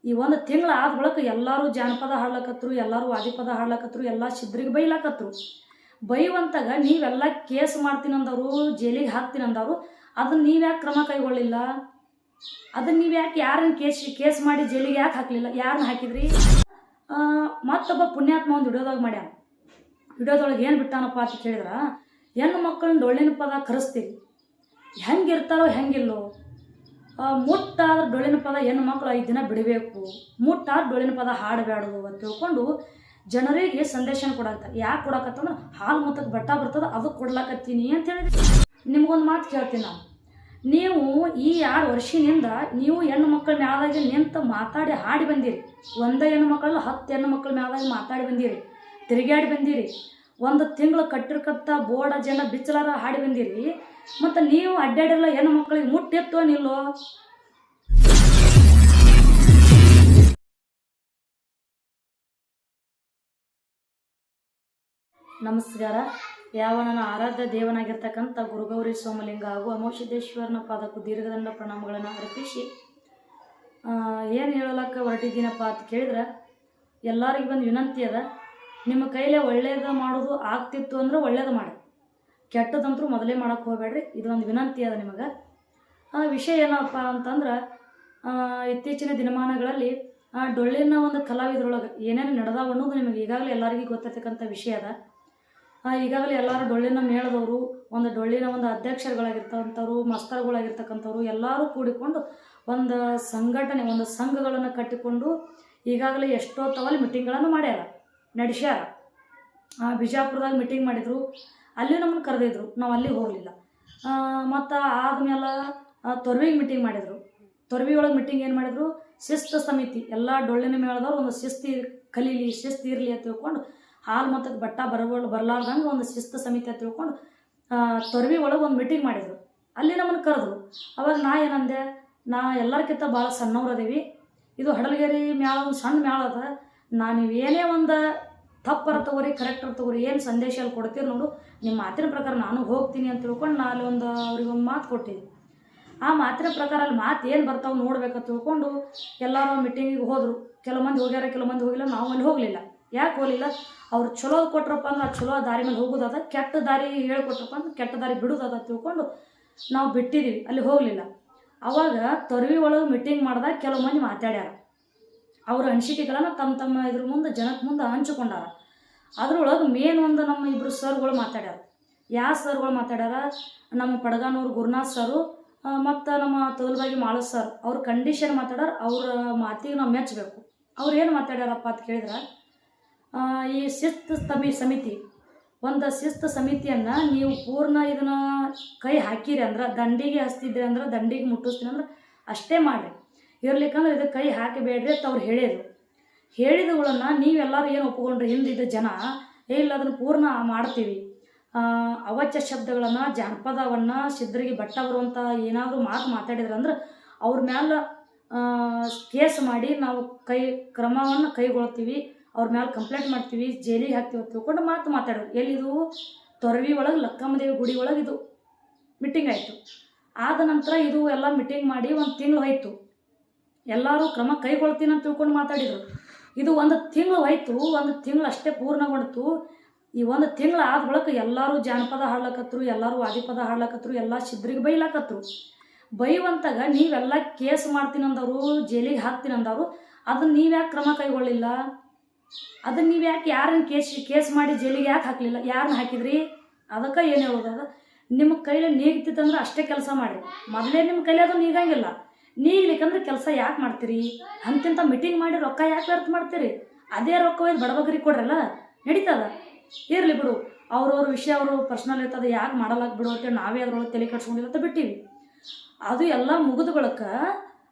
ಈ ಒಂದು ತಿಂಗಳು ಆದ ಬಳಿಕ ಎಲ್ಲರೂ ಜಾನಪದ ಹಾಡ್ಲಕತ್ರು, ಎಲ್ಲರೂ ವಾದಿಪದ ಹಾಡ್ಲಕತ್ರು, ಎಲ್ಲ ಶಿದ್ರಿಗೆ ಬೈಲಾಕತ್ರು. ಬೈಯುವಂತಾಗ ನೀವೆಲ್ಲ ಕೇಸ್ ಮಾಡ್ತೀನಂದವರು, ಜೈಲಿಗೆ ಹಾಕ್ತೀನಂದವರು, ಅದನ್ನ ನೀವ್ಯಾಕೆ ಕ್ರಮ ಕೈಗೊಳ್ಳಿಲ್ಲ? ಅದನ್ನ ನೀವ್ಯಾಕೆ ಯಾರನ್ನ ಕೇಸ್ ಮಾಡಿ ಜೈಲಿಗೆ ಯಾಕೆ ಹಾಕಲಿಲ್ಲ? ಯಾರನ್ನ ಹಾಕಿದ್ರಿ? ಮತ್ತೊಬ್ಬ ಪುಣ್ಯಾತ್ಮ ಒಂದು ವಿಡಿಯೋದಾಗ ಮಾಡ್ಯಾನ. ವಿಡಿಯೋದೊಳಗೆ ಏನು ಬಿಟ್ಟಾನಪ್ಪ ಅಂತ ಕೇಳಿದ್ರೆ, ಹೆಣ್ಣು ಮಕ್ಕಳನ್ನ ಡೊಳ್ಳಿನ ಪದ ಕರೆಸ್ತೀವಿ, ಹೆಂಗಿರ್ತಾರೋ ಹೆಂಗಿಲ್ಲೋ, ಮುಟ್ಟಾದ್ರೆ ಡೊಳ್ಳಿನ ಪದ ಹೆಣ್ಣು ಮಕ್ಕಳು 5 ದಿನ ಬಿಡಬೇಕು, ಮುಟ್ಟಾದ್ರೆ ಡೊಳ್ಳಿನ ಪದ ಹಾಡಬೇಡದು ಅಂತ ತಿಳ್ಕೊಂಡು ಜನರಿಗೆ ಸಂದೇಶನ ಕೊಡಾಕ್ತಾರೆ. ಯಾಕೆ ಕೊಡಾಕತ್ತಂದ್ರೆ ಹಾಲು ಮುತ್ತಕ್ಕೆ ಬೆಟ್ಟ ಬರ್ತದೆ, ಅದಕ್ಕೆ ಕೊಡ್ಲಾಕತ್ತೀನಿ ಅಂತ ಹೇಳಿದ್ರಿ. ನಿಮ್ಗೊಂದು ಮಾತು ಕೇಳ್ತೀನಿ ನಾನು, ನೀವು ಈ 2 ವರ್ಷದಿಂದ ನೀವು ಹೆಣ್ಣು ಮಕ್ಕಳ ಮ್ಯಾಲಾಗಿ ನಿಂತು ಮಾತಾಡಿ ಹಾಡಿ ಬಂದಿರಿ. ಒಂದೇ ಹೆಣ್ಣು ಮಕ್ಕಳಲ್ಲ 10 ಹೆಣ್ಣು ಮಕ್ಕಳ ಮ್ಯಾಲಾಗಿ ಮಾತಾಡಿ ಬಂದಿರಿ, ತಿರುಗಾಡಿ ಬಂದಿರಿ. 1 ತಿಂಗಳು ಕಟ್ಟಿರ್ಕತ್ತ ಬೋರ್ಡ್ ಜನ ಬಿಚ್ಚಲಾರ ಹಾಡಿ ಬಂದಿರಿ. ಮತ್ತು ನೀವು ಅಡ್ಡಾಡಿರಲ್ಲ ಹೆಣ್ಣು ಮಕ್ಕಳಿಗೆ ಮುಟ್ಟಿತ್ತೋ ನಿಲ್ಲೋ? ನಮಸ್ಕಾರ. ಯಾವ ನನ್ನ ಆರಾಧ್ಯ ದೇವನಾಗಿರ್ತಕ್ಕಂಥ ಗುರುಗೌರಿ ಸೋಮಲಿಂಗ ಹಾಗೂ ಅಮೋಷಿದ್ದೇಶ್ವರನ ಪಾದಕ್ಕೂ ದೀರ್ಘದಂಡ ಪ್ರಣಾಮಗಳನ್ನು ಅರ್ಪಿಸಿ ಏನು ಹೇಳಲಕ್ಕ ಹೊರಟಿದ್ದೀನಪ್ಪ ಅಂತ ಕೇಳಿದ್ರೆ, ಎಲ್ಲರಿಗೂ ಒಂದು ವಿನಂತಿ ಅದ. ನಿಮ್ಮ ಕೈಲೇ ಒಳ್ಳೇದು ಮಾಡೋದು ಆಗ್ತಿತ್ತು ಅಂದ್ರೆ ಒಳ್ಳೇದು ಮಾಡಿ, ಕೆಟ್ಟದಂತರೂ ಮೊದಲೇ ಮಾಡೋಕ್ಕೆ ಹೋಗಬೇಡ್ರಿ. ಇದೊಂದು ವಿನಂತಿ ಅದ ನಿಮಗೆ. ವಿಷಯ ಏನಪ್ಪ ಅಂತಂದ್ರೆ, ಇತ್ತೀಚಿನ ದಿನಮಾನಗಳಲ್ಲಿ ಡೊಳ್ಳಿನ ಒಂದು ಕಲಾವಿದರೊಳಗೆ ಏನೇನು ನಡೆದಾವ ಅನ್ನೋದು ನಿಮಗೆ ಈಗಾಗಲೇ ಎಲ್ಲರಿಗೂ ಗೊತ್ತಿರ್ತಕ್ಕಂಥ ವಿಷಯ ಅದ. ಈಗಾಗಲೇ ಎಲ್ಲರೂ ಡೊಳ್ಳಿನ ಮೇಳದವರು, ಒಂದು ಡೊಳ್ಳಿನ ಒಂದು ಅಧ್ಯಕ್ಷರುಗಳಾಗಿರ್ತಕ್ಕಂಥವ್ರು, ಮಸ್ತರ್ಗಳಾಗಿರ್ತಕ್ಕಂಥವ್ರು ಎಲ್ಲರೂ ಕೂಡಿಕೊಂಡು ಒಂದು ಸಂಘಟನೆ, ಒಂದು ಸಂಘಗಳನ್ನು ಕಟ್ಟಿಕೊಂಡು ಈಗಾಗಲೇ ಎಷ್ಟೋ ತವಲ್ಲಿ ಮೀಟಿಂಗ್ಗಳನ್ನು ಮಾಡ್ಯಾರ, ನಡೆಸ್ಯಾರ. ಬಿಜಾಪುರದಾಗ ಮೀಟಿಂಗ್ ಮಾಡಿದರು, ಅಲ್ಲಿ ನಮ್ಮನ್ನು ಕರೆದಿದ್ರು, ನಾವು ಅಲ್ಲಿ ಹೋಗಲಿಲ್ಲ. ಮತ್ತು ಆದಮೇಲೆ ತೊರ್ವಿಗೆ ಮೀಟಿಂಗ್ ಮಾಡಿದರು. ತೊರ್ವಿ ಒಳಗೆ ಮೀಟಿಂಗ್ ಏನು ಮಾಡಿದರು, ಶಿಸ್ತು ಸಮಿತಿ, ಎಲ್ಲ ಡೊಳ್ಳಿನ ಮೇಳದವ್ರು ಒಂದು ಶಿಸ್ತು ಕಲೀಲಿ, ಶಿಸ್ತು ಇರಲಿ ಅಂತ ತಿಳ್ಕೊಂಡು, ಹಾಲು ಮತ್ತು ಬಟ್ಟ ಬರಲಾರ್ದಂಗೆ ಒಂದು ಶಿಸ್ತು ಸಮಿತಿ ಅಂತ ತಿಳ್ಕೊಂಡು ತೊರ್ವಿ ಒಳಗೆ ಒಂದು ಮೀಟಿಂಗ್ ಮಾಡಿದರು. ಅಲ್ಲಿ ನಮ್ಮನ್ನು ಕರೆದ್ರು. ಅವಾಗ ನಾ ಏನಂದೆ, ನಾ ಎಲ್ಲರಿಗಿಂತ ಭಾಳ ಸಣ್ಣವ್ರದೀವಿ, ಇದು ಹಡಲಗೆರೆ ಮ್ಯಾಳ ಒಂದು ಸಣ್ಣ ಮ್ಯಾಳ ಅದ, ನೀವೇನೇ ಒಂದು ತಪ್ಪರ ತಗೋರಿ ಕರೆಕ್ಟರ್ ತಗೋರಿ, ಏನು ಸಂದೇಶ ಅಲ್ಲಿ ಕೊಡ್ತೀರಿ ನೋಡು, ನಿಮ್ಮ ಮಾತಿನ ಪ್ರಕಾರ ನಾನು ಹೋಗ್ತೀನಿ ಅಂತ ತಿಳ್ಕೊಂಡು ನಾನು ಅಲ್ಲಿ ಅವ್ರಿಗೊಂದು ಮಾತು ಕೊಟ್ಟಿದ್ದೆ. ಆ ಮಾತಿನ ಪ್ರಕಾರ ಅಲ್ಲಿ ಮಾತು ಏನು ಬರ್ತಾವೆ ನೋಡ್ಬೇಕಂತ ತಿಳ್ಕೊಂಡು ಎಲ್ಲರೂ ಮೀಟಿಂಗಿಗೆ ಹೋದರು. ಕೆಲವು ಮಂದಿ ಹೋಗ್ಯಾರ, ಕೆಲವು ಮಂದಿ ಹೋಗಿಲ್ಲ. ನಾವು ಅಲ್ಲಿ ಹೋಗಲಿಲ್ಲ. ಯಾಕೆ ಹೋಗಲಿಲ್ಲ? ಅವ್ರು ಚಲೋದು ಕೊಟ್ರಪ್ಪ ಅಂದ್ರೆ ಆ ಚಲೋ ದಾರಿ ಮೇಲೆ ಹೋಗೋದದ, ಕೆಟ್ಟ ದಾರಿ ಹೇಳ್ಕೊಟ್ರಪ್ಪ ಅಂದ್ರೆ ಕೆಟ್ಟ ದಾರಿ ಬಿಡೋದದ ತಿಳ್ಕೊಂಡು ನಾವು ಬಿಟ್ಟಿದ್ದೀವಿ, ಅಲ್ಲಿ ಹೋಗಲಿಲ್ಲ. ಅವಾಗ ತೊರ್ವಿ ಒಳಗೆ ಮೀಟಿಂಗ್ ಮಾಡಿದಾಗ ಕೆಲವು ಮಂದಿ ಮಾತಾಡ್ಯಾರ. ಅವ್ರ ಅನಿಸಿಕೆಗಳನ್ನು ತಮ್ಮ ಇದ್ರ ಮುಂದೆ ಜನಕ್ಕೆ ಮುಂದೆ ಹಂಚಿಕೊಂಡಾರ. ಅದ್ರೊಳಗೆ ಮೇನ್ ಒಂದು ನಮ್ಮ 2 ಸರ್ಗಳು ಮಾತಾಡ್ಯಾರ. ಯಾವ ಸರ್ಗಳು ಮಾತಾಡ್ಯಾರ? ನಮ್ಮ ಪಡಗಾನೂರು ಗುರುನಾಥ್ ಸರು ಮತ್ತು ನಮ್ಮ ತೊದಲ್ಬಾಗಿ ಮಾಳಸ್ ಸರ್. ಅವ್ರ ಕಂಡೀಷನ್ ಮಾತಾಡ್ಯಾರ. ಅವ್ರ ಮಾತಿಗೆ ನಾವು ಮೆಚ್ಚಬೇಕು. ಅವ್ರು ಏನು ಮಾತಾಡ್ಯಾರಪ್ಪ ಅಂತ ಕೇಳಿದ್ರೆ, ಈ ಶಿಸ್ತು ಸಮಿತಿ, ಒಂದು ಶಿಸ್ತು ಸಮಿತಿಯನ್ನು ನೀವು ಪೂರ್ಣ ಇದನ್ನು ಕೈ ಹಾಕಿರಿ ಅಂದ್ರೆ, ದಂಡಿಗೆ ಹಚ್ತಿದ್ರಿ ಅಂದ್ರೆ, ದಂಡಿಗೆ ಮುಟ್ಟಿಸ್ತೀನಿ ಅಂದ್ರೆ ಅಷ್ಟೇ ಮಾಡಿರಿ, ಇರ್ಲಿಕ್ಕಂದ್ರೆ ಇದು ಕೈ ಹಾಕಬೇಡ್ರಿ ಅಂತ ಅವ್ರು ಹೇಳಿದವುಗಳನ್ನು ನೀವೆಲ್ಲರೂ ಏನು ಒಪ್ಪಿಕೊಂಡ್ರಿ? ಹಿಂದಿದ್ದ ಜನ ಇಲ್ಲ ಅದನ್ನು ಪೂರ್ಣ ಮಾಡ್ತೀವಿ, ಅವಾಚ್ಯ ಶಬ್ದಗಳನ್ನು, ಜಾನಪದವನ್ನು, ಸಿದ್ಧರಿಗೆ ಬಟ್ಟ ಬರುವಂಥ ಏನಾದರೂ ಮಾತಾಡಿದ್ರೆ ಅಂದ್ರೆ ಅವ್ರ ಮ್ಯಾಲೆ ಕೇಸ್ ಮಾಡಿ ನಾವು ಕ್ರಮವನ್ನು ಕೈಗೊಳ್ತೀವಿ, ಅವ್ರ ಮ್ಯಾಲೆ ಕಂಪ್ಲೇಂಟ್ ಮಾಡ್ತೀವಿ, ಜೈಲಿಗೆ ಹಾಕ್ತೀವಿ ಅಂತ ತಿಳ್ಕೊಂಡು ಮಾತಾಡೋರು. ಎಲ್ಲಿದು? ತೊರವಿ ಒಳಗೆ ಲಕ್ಕಮ್ಮದೇವಿ ಗುಡಿ ಒಳಗೆ ಇದು ಮೀಟಿಂಗ್ ಆಯಿತು. ಆದ ನಂತರ ಇದು ಎಲ್ಲ ಮೀಟಿಂಗ್ ಮಾಡಿ 1 ತಿಂಗಳು ಹೋಯ್ತು. ಎಲ್ಲರೂ ಕ್ರಮ ಕೈಗೊಳ್ತೀನಿ ಅಂತ ತಿಳ್ಕೊಂಡು ಮಾತಾಡಿದರು. ಇದು 1 ತಿಂಗಳು ಹೋಯ್ತು. 1 ತಿಂಗಳು ಅಷ್ಟೇ ಪೂರ್ಣಗೊಂಡಿತು. ಈ 1 ತಿಂಗಳು ಆದ ಬಳಿಕ ಎಲ್ಲರೂ ಜಾನಪದ ಹಾಡ್ಲಕತ್ರು, ಎಲ್ಲರೂ ವಾದಿಪದ ಹಾಡ್ಲಕತ್ರು, ಎಲ್ಲ ಶಿದ್ರಿಗೆ ಬೈಲಾಕತ್ರು. ಬೈಯುವಂತಾಗ ನೀವೆಲ್ಲ ಕೇಸ್ ಮಾಡ್ತೀನಂದವರು, ಜೈಲಿಗೆ ಹಾಕ್ತೀನಂದವರು, ಅದನ್ನ ನೀವ್ಯಾಕೆ ಕ್ರಮ ಕೈಗೊಳ್ಳಿಲ್ಲ? ಅದನ್ನ ನೀವ್ಯಾಕೆ ಯಾರನ್ನ ಕೇಸ್ ಮಾಡಿ ಜೈಲಿಗೆ ಯಾಕೆ ಹಾಕಲಿಲ್ಲ? ಯಾರನ್ನ ಹಾಕಿದ್ರಿ? ಅದಕ್ಕೆ ಏನು ಹೇಳೋದದ, ನಿಮ್ಮ ಕೈಲಿ ನೀಗ್ತಿತ್ತಂದ್ರೆ ಅಷ್ಟೇ ಕೆಲಸ ಮಾಡಿರಿ. ಮೊದಲೇ ನಿಮ್ಮ ಕೈಲಿ ಅದು ನೀಗಂಗಿಲ್ಲ. ನೀಗ್ಲಿಕ್ಕಂದ್ರೆ ಕೆಲಸ ಯಾಕೆ ಮಾಡ್ತೀರಿ? ಅಂತಿಂತ ಮೀಟಿಂಗ್ ಮಾಡಿ ರೊಕ್ಕ ಯಾಕೆ ವ್ಯರ್ಥ ಮಾಡ್ತೀರಿ? ಅದೇ ರೊಕ್ಕ ಒಯ್ದು ಬಡಬಗ್ರಿಗೆ ಕೊಡ್ರಲ್ಲ, ನಡೀತದ. ಇರಲಿ ಬಿಡು, ಅವ್ರವ್ರ ವಿಷಯ ಅವರು ಪರ್ಸ್ನಲ್ ಇರ್ತದೆ, ಯಾಕೆ ಮಾಡಲಾಕ ಬಿಡು ಅಂತೇಳಿ ನಾವೇ ಅದ್ರೊಳಗೆ ತಲೆ ಕಟ್ಸ್ಕೊಂಡಿಲ್ಲ ಅಂತ ಬಿಟ್ಟಿವಿ. ಅದು ಎಲ್ಲ ಮುಗಿದ ಬಳಿಕ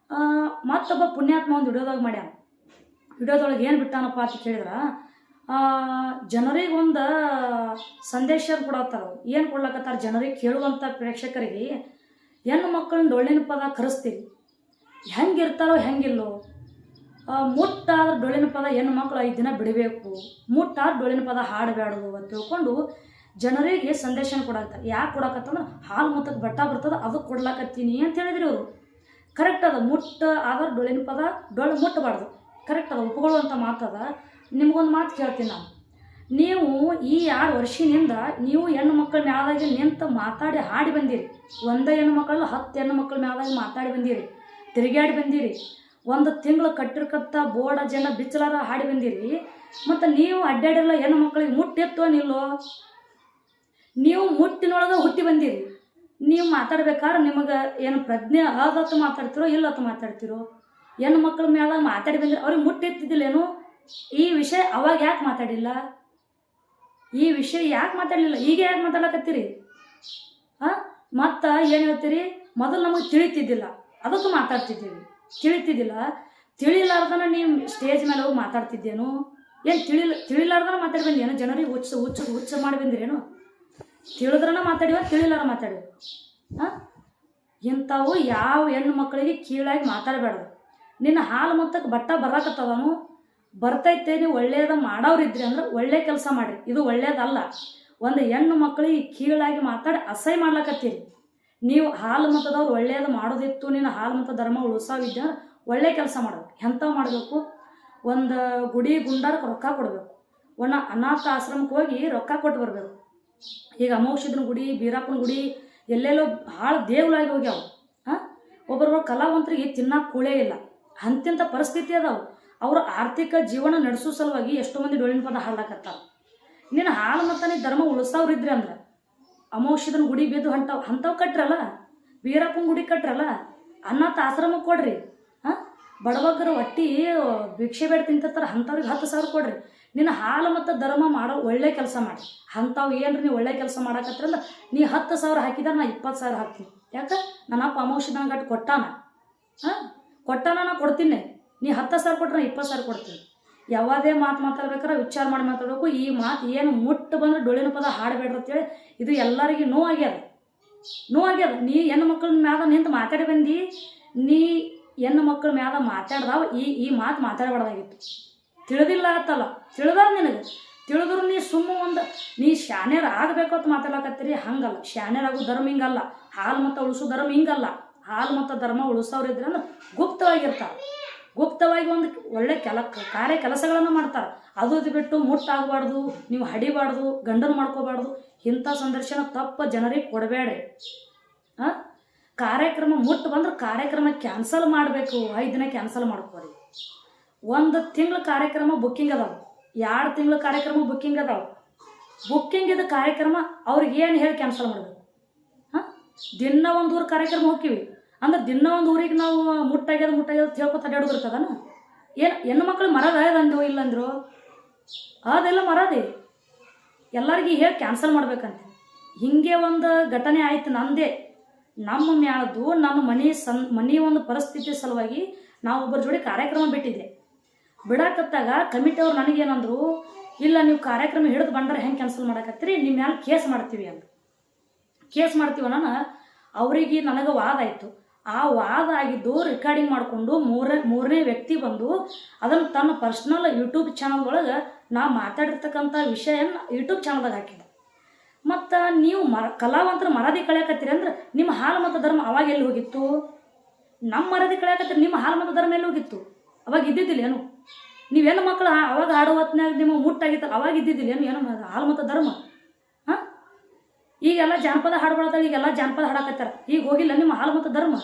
ಮತ್ತೊಬ್ಬ ಪುಣ್ಯಾತ್ಮ ಒಂದು ವಿಡಿಯೋದಾಗ ಮಾಡ್ಯಾನ. ವಿಡಿಯೋದೊಳಗೆ ಏನು ಬಿಟ್ಟಾನಪ್ಪ ಅಂತ ಕೇಳಿದ್ರೆ, ಜನರಿಗೆ ಒಂದು ಸಂದೇಶ ಕೊಡತ್ತಾರ. ಏನು ಕೊಡ್ಲಕತ್ತಾರ ಜನರಿಗೆ? ಕೇಳುವಂಥ ಪ್ರೇಕ್ಷಕರಿಗೆ, ಹೆಣ್ಣು ಮಕ್ಕಳನ್ನ ಡೊಳ್ಳಿನ ಪದ ಕರೆಸ್ತೀವಿ, ಹೆಂಗಿರ್ತಾರೋ ಹೆಂಗಿಲ್ಲೋ, ಮುಟ್ಟಾದ್ರೆ ಡೊಳ್ಳಿನ ಪದ ಹೆಣ್ಣು ಮಕ್ಕಳು 5 ದಿನ ಬಿಡಬೇಕು, ಮುಟ್ಟಾದ್ರೆ ಡೊಳ್ಳಿನ ಪದ ಹಾಡಬೇಡದು ಅಂತ ತಿಳ್ಕೊಂಡು ಜನರಿಗೆ ಸಂದೇಶನ ಕೊಡಾಕ್ತಾರೆ. ಯಾಕೆ ಕೊಡಾಕತ್ತಂದ್ರೆ ಹಾಲು ಮುತ್ತಕ್ಕೆ ಬೆಟ್ಟ ಬರ್ತದೆ, ಅದಕ್ಕೆ ಕೊಡ್ಲಾಕತ್ತೀನಿ ಅಂತ ಹೇಳಿದ್ರಿ ಅವರು. ಕರೆಕ್ಟ್ ಅದ. ಮುಟ್ಟ ಆದ್ರೆ ಡೊಳ್ಳಿನ ಪದ ಡೊಳ್ಳು ಮುಟ್ಟಬಾರ್ದು, ಕರೆಕ್ಟ್ ಅದ, ಒಪ್ಕೊಳ್ಳುವಂಥ ಮಾತದ. ನಿಮ್ಗೊಂದು ಮಾತು ಕೇಳ್ತೀನಿ ನಾನು. ನೀವು ಈ 2 ವರ್ಷದಿಂದ ನೀವು ಹೆಣ್ಣು ಮಕ್ಕಳ ಮ್ಯಾಲಾಗಿ ನಿಂತು ಮಾತಾಡಿ ಹಾಡಿ ಬಂದಿರಿ. ಒಂದೇ ಹೆಣ್ಣು ಮಕ್ಕಳು 10 ಹೆಣ್ಣು ಮಕ್ಕಳ ಮ್ಯಾಲಾಗಿ ಮಾತಾಡಿ ಬಂದಿರಿ, ತಿರುಗಾಡಿ ಬಂದಿರಿ. 1 ತಿಂಗಳು ಕಟ್ಟಿರ್ಕತ್ತ ಬೋರ್ಡ ಜನ ಬಿಚ್ಚಲಾರ ಹಾಡಿ ಬಂದಿರಿ. ಮತ್ತು ನೀವು ಅಡ್ಡಾಡಿಲ್ಲ ಹೆಣ್ಣು ಮಕ್ಕಳಿಗೆ ಮುಟ್ಟಿತ್ತೋ ನಿಲ್ಲೋ? ನೀವು ಮುಟ್ಟಿನೊಳಗೆ ಹುಟ್ಟಿ ಬಂದಿರಿ. ನೀವು ಮಾತಾಡ್ಬೇಕಾದ್ರೆ ನಿಮಗೆ ಏನು ಪ್ರಜ್ಞೆ ಅದತ್ತು ಮಾತಾಡ್ತಿರೋ ಇಲ್ಲತ್ತು ಮಾತಾಡ್ತಿರೋ? ಹೆಣ್ಣು ಮಕ್ಕಳ ಮ್ಯಾಲ ಮಾತಾಡಿ ಬಂದಿರಿ, ಅವ್ರಿಗೆ ಮುಟ್ಟಿತ್ತಿದ್ದಿಲ್ಲೇನು? ಈ ವಿಷಯ ಅವಾಗ ಯಾಕೆ ಮಾತಾಡಿಲ್ಲ? ಈ ವಿಷಯ ಯಾಕೆ ಮಾತಾಡಲಿಲ್ಲ? ಈಗ ಯಾಕೆ ಮಾತಾಡಕತ್ತೀರಿ? ಮತ್ತು ಏನು ಹೇಳ್ತೀರಿ? ಮೊದಲು ನಮಗೆ ತಿಳಿತಿದ್ದಿಲ್ಲ, ಅದಕ್ಕೂ ಮಾತಾಡ್ತಿದ್ದೀವಿ. ತಿಳಿಲಾರ್ದನ ನೀವು ಸ್ಟೇಜ್ ಮೇಲೆ ಹೋಗಿ ಮಾತಾಡ್ತಿದ್ದೇನು? ಏನು ತಿಳಿಲಾರ್ದನ ಮಾತಾಡಿ ಬಂದೇನು? ಜನರಿಗೆ ಹುಚ್ಚ ಮಾಡಿ ಬಂದಿರೇನು? ತಿಳಿದ್ರನ ಮಾತಾಡಿವ, ತಿಳಿಲಾರ ಮಾತಾಡಿವ? ಇಂಥವು ಯಾವ ಹೆಣ್ಣು ಮಕ್ಕಳಿಗೆ ಕೀಳಾಗಿ ಮಾತಾಡಬೇಡ್ದು. ನಿನ್ನ ಹಾಲು ಮೊತ್ತಕ್ಕೆ ಬಟ್ಟ ಬರಾಕತ್ತದನು, ಬರ್ತೈತೆ, ನೀವು ಒಳ್ಳೇದ ಮಾಡೋರಿದ್ರಿ ಅಂದ್ರೆ ಒಳ್ಳೆ ಕೆಲಸ ಮಾಡಿರಿ. ಇದು ಒಳ್ಳೇದಲ್ಲ. ಒಂದು ಹೆಣ್ಣು ಮಕ್ಕಳಿಗೆ ಕೀಳಾಗಿ ಮಾತಾಡಿ ಅಸಹ್ಯ ಮಾಡ್ಲಕತ್ತೀರಿ. ನೀವು ಹಾಲು ಮತದವ್ರು ಒಳ್ಳೇದು ಮಾಡೋದಿತ್ತು, ನಿನ್ನ ಹಾಲು ಮತ ಧರ್ಮ ಉಳಿಸೋವಿದ್ದೆ ಅಂದ್ರೆ ಒಳ್ಳೆ ಕೆಲಸ ಮಾಡಬೇಕು. ಎಂಥವು ಮಾಡಬೇಕು? ಒಂದು ಗುಡಿ ಗುಂಡಾರಕ್ಕೆ ರೊಕ್ಕ ಕೊಡಬೇಕು, ಒಂದು ಅನಾಥ ಆಶ್ರಮಕ್ಕೆ ಹೋಗಿ ರೊಕ್ಕ ಕೊಟ್ಟು ಬರಬೇಕು. ಈಗ ಅಮೋಷಿದನ ಗುಡಿ, ಬೀರಪ್ಪನ ಗುಡಿ ಎಲ್ಲೆಲ್ಲೋ ಭಾಳ ದೇವಲಾಗಿ ಹೋಗ್ಯಾವ. ಒಬ್ಬರು ಕಲಾವಂತರಿಗೆ ತಿನ್ನಕ್ಕೆ ಕೂಳೇ ಇಲ್ಲ, ಅಂತಿಂಥ ಪರಿಸ್ಥಿತಿ ಅದಾವೆ. ಅವರು ಆರ್ಥಿಕ ಜೀವನ ನಡೆಸೋ ಸಲುವಾಗಿ ಎಷ್ಟೋ ಮಂದಿ ಡೊಳ್ಳಿನ ಪದ ಹಾಡ್ಲಕತ್ತಾರ. ನೀನು ಹಾಲು ಮತ್ತು ನೀ ಧರ್ಮ ಉಳಿಸೋರಿದ್ರಿ ಅಂದ್ರೆ ಅಮೋಷಿದನ ಗುಡಿ ಬೇದು ಅಂಥವು ಕಟ್ರಲ್ಲ, ಬೀರಪ್ಪನ ಗುಡಿ ಕಟ್ರಲ್ಲ, ಅನಾಥ ಆಶ್ರಮಕ್ಕೆ ಕೊಡ್ರಿ. ಬಡವಗ್ಗರ ಒಟ್ಟಿ ಭಿಕ್ಷೆ ಬೇಡ ತಿಂತಿರ್ತಾರೆ, ಅಂಥವ್ರಿಗೆ 10,000 ಕೊಡ್ರಿ. ನಿನ್ನ ಹಾಲು ಮತ್ತು ಧರ್ಮ ಮಾಡೋ ಒಳ್ಳೆ ಕೆಲಸ ಮಾಡಿ. ಅಂಥವು ಏನ್ರಿ ನೀವು ಒಳ್ಳೆ ಕೆಲಸ ಮಾಡಕತ್ರಂದ್ರೆ ನೀ 10,000 ಹಾಕಿದ್ರೆ ನಾ 20,000 ಹಾಕ್ತೀನಿ. ಯಾಕೆ? ನನ್ನ ಅಪ್ಪ ಅಮೋಷಿದನ ಗಟ್ಟು ಕೊಟ್ಟಾನ, ನಾ ಕೊಡ್ತೀನಿ. ನೀ 10,000 ಕೊಟ್ರೆ ನಾ 20,000 ಕೊಡ್ತೀನಿ. ಯಾವುದೇ ಮಾತು ಮಾತಾಡ್ಬೇಕಾರೆ ವಿಚಾರ ಮಾಡಿ ಮಾತಾಡಬೇಕು. ಈ ಮಾತು ಏನು ಮುಟ್ಟು ಬಂದ್ರೆ ಡೊಳ್ಳಿನ ಪದ ಹಾಡಬೇಡ್ರಿ ಅಂತೇಳಿ ಇದು ಎಲ್ಲರಿಗೂ ನೋವಾಗ್ಯದ. ನೀ ಹೆಣ್ಣು ಮಕ್ಕಳ ಮ್ಯಾಗ ನಿಂತು ಮಾತಾಡಿ ಬಂದು ನೀ ಹೆಣ್ಣು ಮಕ್ಕಳ ಮ್ಯಾಗ ಮಾತಾಡ್ದಾವ ಈ ಮಾತು ಮಾತಾಡಬಾರ್ದಾಗಿತ್ತು. ತಿಳಿದಿಲ್ಲ ಆತಲ್ಲ, ತಿಳಿದಾರ ನಿನಗೆ. ತಿಳಿದ್ರು ನೀ ನೀ ಶಾಣ್ಯರ ಆಗಬೇಕು ಅಂತ ಮಾತಾಡಕತ್ತೀರಿ. ಹಂಗಲ್ಲ, ಶಾಣ್ಯರಾಗೋ ಧರ್ಮ ಹಿಂಗಲ್ಲ. ಹಾಲು ಮತ್ತು ಉಳಿಸೋ ಧರ್ಮ ಹಿಂಗಲ್ಲ. ಹಾಲು ಮತ್ತು ಧರ್ಮ ಉಳಿಸೋರಿದ್ರೆ ಅಂದ್ರೆ ಗುಪ್ತವಾಗಿರ್ತಾರೆ. ಗುಪ್ತವಾಗಿ ಒಂದು ಒಳ್ಳೆ ಕೆಲಸಗಳನ್ನು ಮಾಡ್ತಾರೆ. ಅದು ಬಿಟ್ಟು ಮುಟ್ಟಾಗಬಾರ್ದು, ನೀವು ಹಡಿಬಾರ್ದು, ಗಂಡನ ಮಾಡ್ಕೋಬಾರ್ದು. ಇಂಥ ಸಂದರ್ಶನ ತಪ್ಪು ಜನರಿಗೆ ಕೊಡಬೇಡ್ರಿ. ಕಾರ್ಯಕ್ರಮ ಮುಟ್ಟು ಬಂದ್ರೆ ಕಾರ್ಯಕ್ರಮ ಕ್ಯಾನ್ಸಲ್ ಮಾಡಬೇಕು. 5 ದಿನ ಕ್ಯಾನ್ಸಲ್ ಮಾಡ್ಕೋರಿ. 1 ತಿಂಗಳ ಕಾರ್ಯಕ್ರಮ ಬುಕ್ಕಿಂಗ್ ಅದಾವೆ, 2 ತಿಂಗಳ ಕಾರ್ಯಕ್ರಮ ಬುಕ್ಕಿಂಗ್ ಅದಾವೆ. ಬುಕ್ಕಿಂಗ್ ಇದು ಕಾರ್ಯಕ್ರಮ ಅವ್ರಿಗೆ ಏನು ಹೇಳಿ ಕ್ಯಾನ್ಸಲ್ ಮಾಡಬೇಕು? ದಿನ 1 ಊರು ಕಾರ್ಯಕ್ರಮ ಹೋಗ್ತೀವಿ ಅಂದ್ರೆ ದಿನ 1 ಊರಿಗೆ ನಾವು ಮುಟ್ಟಾಗ್ಯದ ತಿಳ್ಕೊತ ಅಡ್ಯಾಡೋದಿರ್ತದನ? ಏನು ಹೆಣ್ಣು ಮಕ್ಕಳು ಮರದ ಅಂದ್ರೋ ಇಲ್ಲಂದ್ರು ಅದೆಲ್ಲ ಮರದಿ ಎಲ್ಲರಿಗೂ ಹೇಳಿ ಕ್ಯಾನ್ಸಲ್ ಮಾಡ್ಬೇಕಂತ. ಹೀಗೆ ಒಂದು ಘಟನೆ ಆಯ್ತು ನಂದೇ. ನಮ್ಮ ಮ್ಯಾಳದ್ದು ನಮ್ಮ ಮನೆ ಒಂದು ಪರಿಸ್ಥಿತಿ ಸಲುವಾಗಿ ನಾವು ಒಬ್ಬರ ಜೋಡಿ ಕಾರ್ಯಕ್ರಮ ಬಿಟ್ಟಿದ್ದೆ. ಬಿಡಾಕತ್ತಾಗ ಕಮಿಟಿಯವ್ರು ನನಗೇನಂದ್ರು, ಇಲ್ಲ ನೀವು ಕಾರ್ಯಕ್ರಮ ಹಿಡಿದು ಬಂದ್ರೆ ಹೆಂಗೆ ಕ್ಯಾನ್ಸಲ್ ಮಾಡಕತ್ತೀರಿ, ನಿಮ್ಮ ಮ್ಯಾಲೆ ಕೇಸ್ ಮಾಡ್ತೀವಿ ಅಂತ. ಕೇಸ್ ಮಾಡ್ತೀವ ನಾನು ಅವರಿಗೆ ನನಗೆ ವಾದ ಆಯಿತು. ಆ ವಾದ ಆಗಿದ್ದು ರೆಕಾರ್ಡಿಂಗ್ ಮಾಡಿಕೊಂಡು ಮೂರನೇ ವ್ಯಕ್ತಿ ಬಂದು ಅದನ್ನು ತನ್ನ ಪರ್ಸ್ನಲ್ ಯೂಟ್ಯೂಬ್ ಚಾನಲ್ ಒಳಗೆ ನಾ ಮಾತಾಡಿರ್ತಕ್ಕಂಥ ವಿಷಯನ ಯೂಟ್ಯೂಬ್ ಚಾನಲ್ದಾಗ ಹಾಕಿದ್ದೆ. ಮತ್ತು ನೀವು ಕಲಾವಂತರು ಮರದಿ ಕಳೆಯಕತ್ತೀರಿ ಅಂದ್ರೆ ನಿಮ್ಮ ಹಾಲು ಮತ್ತು ಧರ್ಮ ಅವಾಗ ಎಲ್ಲಿ ಹೋಗಿತ್ತು? ನಮ್ಮ ಮರದಿ ಕಳೆಯಕತ್ತೀರಿ, ನಿಮ್ಮ ಹಾಲು ಮತ್ತು ಧರ್ಮ ಎಲ್ಲಿ ಹೋಗಿತ್ತು? ಅವಾಗ ಇದ್ದಿದ್ದಿಲ್ಲ ಏನು? ನೀವು ಹೆಣ್ಣು ಮಕ್ಕಳು ಅವಾಗ ಹಾಡೋ ಹೊತ್ನಾಗ ನಿಮ್ಮ ಮುಟ್ಟಾಗಿತ್ತಲ್ಲ, ಅವಾಗ ಇದ್ದಿದ್ದಿಲ್ಲ ಏನು ಹಾಲು ಮತ್ತು ಧರ್ಮ? ಈಗೆಲ್ಲ ಜಾನಪದ ಹಾಡ್ಬಾರ್ದಾಗ ಈಗೆಲ್ಲ ಜಾನಪದ ಹಾಡಕತ್ತಾರ. ಈಗ ಹೋಗಿಲ್ಲ ನಿಮ್ಮ ಹಾಲು ಮತ್ತು ಧರ್ಮ?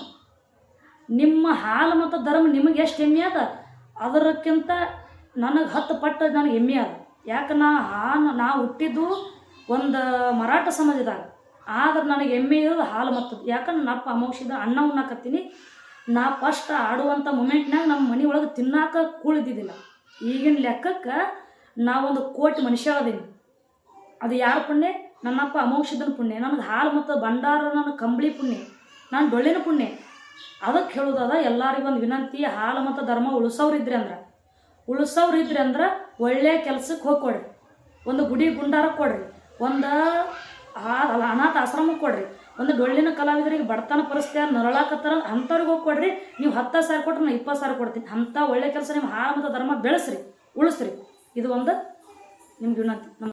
ನಿಮ್ಮ ಹಾಲು ಮತ್ತು ಧರ್ಮ ನಿಮಗೆ ಎಷ್ಟು ಹೆಮ್ಮೆ ಅದ, ಅದಕ್ಕಿಂತ ನನಗೆ 10 ಪಟ್ಟು ನನಗೆ ಹೆಮ್ಮೆ ಅದ. ಯಾಕೆ ನಾ ಹುಟ್ಟಿದ್ದು ಒಂದು ಮರಾಠ ಸಮಾಜದಾಗ, ಆದ್ರೆ ನನಗೆ ಹೆಮ್ಮೆ ಇರೋದು ಹಾಲು ಮತ್ತು. ಯಾಕಂದ್ರೆ ನಪ್ಪ ಅಮೋಷಿದ ಅಣ್ಣ ಉಣ್ಣಾಕತ್ತೀನಿ. ನಾ ಫಸ್ಟ್ ಆಡುವಂಥ ಮೂಮೆಂಟ್ನಾಗ ನಮ್ಮ ಮನೆ ಒಳಗೆ ತಿನ್ನಾಕ ಕೂಳಿದ್ದಿದ್ದಿಲ್ಲ. ಈಗಿನ ಲೆಕ್ಕಕ್ಕೆ ನಾವೊಂದು ಕೋಟಿ ಮನುಷ್ಯ ಅದೀನಿ. ಅದು ಯಾರ ಪುಣ್ಯ? ನನ್ನಪ್ಪ ಅಮೋಷಿದನ ಪುಣ್ಯ. ನನಗೆ ಹಾಲು ಮತ್ತು ಭಂಡಾರ, ನನ್ನ ಕಂಬಳಿ ಪುಣ್ಯ, ನಾನು ಡೊಳ್ಳಿನ ಪುಣ್ಯ. ಅದಕ್ಕೆ ಹೇಳೋದದ ಎಲ್ಲರಿಗೊಂದು ವಿನಂತಿ, ಹಾಲು ಮತ್ತು ಧರ್ಮ ಉಳಿಸೋರಿದ್ರಿ ಅಂದ್ರೆ ಒಳ್ಳೆಯ ಕೆಲ್ಸಕ್ಕೆ ಹೋಗಿ ಒಂದು ಗುಡಿ ಗುಂಡಾರಕ್ಕೆ ಕೊಡ್ರಿ, ಒಂದು ಅನಾಥ ಆಶ್ರಮಕ್ಕೆ ಕೊಡ್ರಿ, ಒಂದು ಡೊಳ್ಳಿನ ಕಲಾವಿದರಿಗೆ ಬಡತನ ಪರಿಸ್ಥಿತಿ ನರಳಾಕತ್ತಾರ ಅಂಥವ್ರಿಗೆ ಹೋಗಿ ಕೊಡ್ರಿ. ನೀವು 10,000 ಕೊಟ್ಟರೆ ನಾನು 20,000 ಕೊಡ್ತೀನಿ. ಅಂಥ ಒಳ್ಳೆ ಕೆಲಸ ನಿಮ್ಮ ಹಾಲು ಮತ್ತು ಧರ್ಮ ಬೆಳೆಸ್ರಿ, ಉಳಿಸ್ರಿ. ಇದು ಒಂದು ನಿಮ್ಗೆ ವಿನಂತಿ.